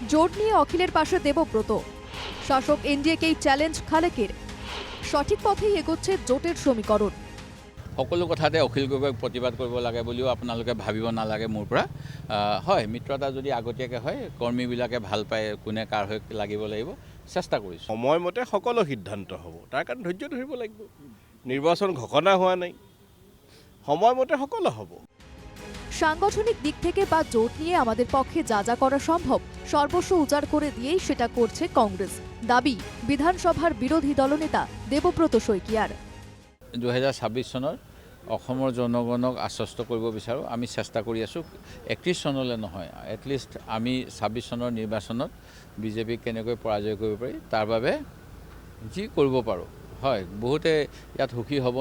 জোট নিয়ে অখিলের পাশে দেবব্রত। শাসক এনডিএকেই চ্যালেঞ্জ খালেকের। সঠিক পথেই এগোচ্ছে জোটের সমীকরণ। সকলো কথাতে অখিল গগৈক প্ৰতিবাদ কৰিব লাগে বুলিও আপোনালোকে ভাবিব নালাগে মোৰ পৰা। হয়, মিত্ৰতা যদি আগতীয়াকৈ হয়, কৰ্মীবিলাকে ভাল পায়, কোনে কাৰ হৈ লাগিব লাগিব, চেষ্টা কৰিছোঁ। সময়মতে সকলো সিদ্ধান্ত হ'ব, তাৰ কাৰণে ধৈৰ্য ধৰিব লাগিব। নিৰ্বাচন ঘোষণা হোৱা নাই, সময়মতে সকলো হ'ব। সাংগঠনিক দিক থেকে বা জোট নিয়ে আমাদের পক্ষে যা যা করা সম্ভব সর্বস্ব উজাড় করে দিয়েই সেটা করছে কংগ্রেস। দাবি বিধানসভার বিরোধী দলনেতা দেবব্রত শইকীয়ার। 2026 চনৰ অসমৰ জনগণক আশ্বস্ত কৰিব বিচাৰোঁ। আমি চেষ্টা কৰি আছোঁ, 31 চনলৈ নহয়, এটলিষ্ট আমি 26 চনৰ নিৰ্বাচনত বিজেপিক কেনেকৈ পৰাজয় কৰিব পাৰি তাৰ বাবে যি কৰিব পাৰোঁ। হয়, বহুতে ইয়াত সুখী হ'ব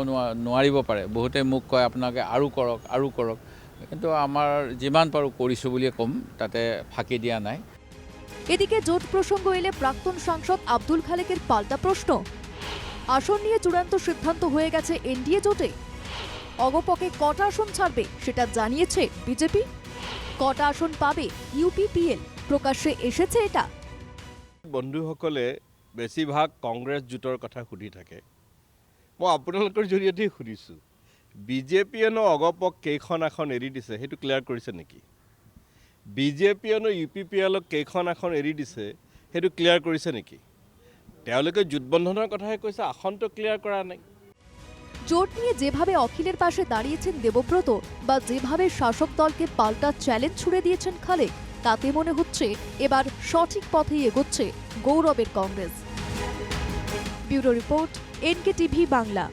নোৱাৰিব পাৰে, বহুতে মোক কয় আপোনালোকে আৰু কৰক, কিন্তু আমাৰ যিমান পাৰোঁ কৰিছোঁ বুলিয়ে ক'ম, তাতে ফাঁকি দিয়া নাই। এদিকে জোট প্রসঙ্গ এলে প্রাক্তন সাংসদ আব্দুল খালেকের পাল্টা প্রশ্ন। আসন নিয়ে চূড়ান্ত সিদ্ধান্ত হয়ে গেছে এনডিএ জোটে। অগপকে কটা আসন ছাড়বে সেটা জানিয়েছে বিজেপি। কটা আসন পাবে ইউপিপিএল প্রকাশ্যে এসেছে এটা। বন্ধুসকলে বেছিভাগ কংগ্ৰেছ জোঁটৰ কথা সুধি থাকে। মই আপোনালোকৰ জৰিয়তেই সুধিছোঁ, বিজেপিয়েনো অগপক কেইখন আসন এৰি দিছে সেইটো ক্লিয়াৰ কৰিছে নেকি? বিজেপিয়েনো ইউপিপিএলক কেইখন আসন এৰি দিছে সেইটো ক্লিয়াৰ কৰিছে নেকি? তেওঁলোকে জোটবন্ধনৰ কথাহে কৈছে, আসনটো ক্লিয়াৰ কৰা নাই। জোট নিয়ে যেভাবে অখিলের পাশে দাঁড়িয়েছেন দেবব্রত বা যেভাবে শাসক দলকে পাল্টা চ্যালেঞ্জ ছুড়ে দিয়েছেন খালেক, তাতে মনে হচ্ছে এবার সঠিক পথেই এগোচ্ছে গৌরবের Congress. Bureau report, NKTV Bangla.